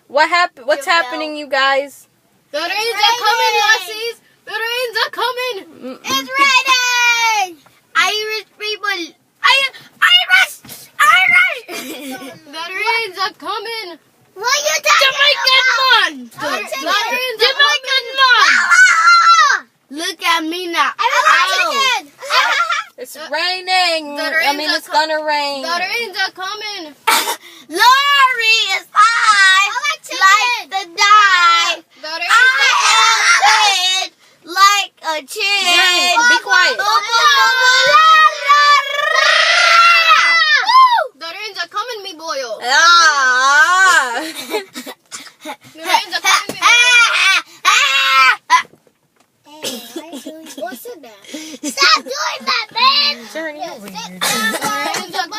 What happened? What's happening, you guys? The rains are coming, lassies. The rains are coming. It's raining. Irish people. Irish. The rains are coming. What are you talking Jamaican about? man. The rains are coming. Look at me now. It's raining. The rains It's are gonna rain. The rains are coming. Lori is fine. Like the die. The rains are coming. I am dead like a chicken. Rain, be quiet. Boo, boo, boo, boo,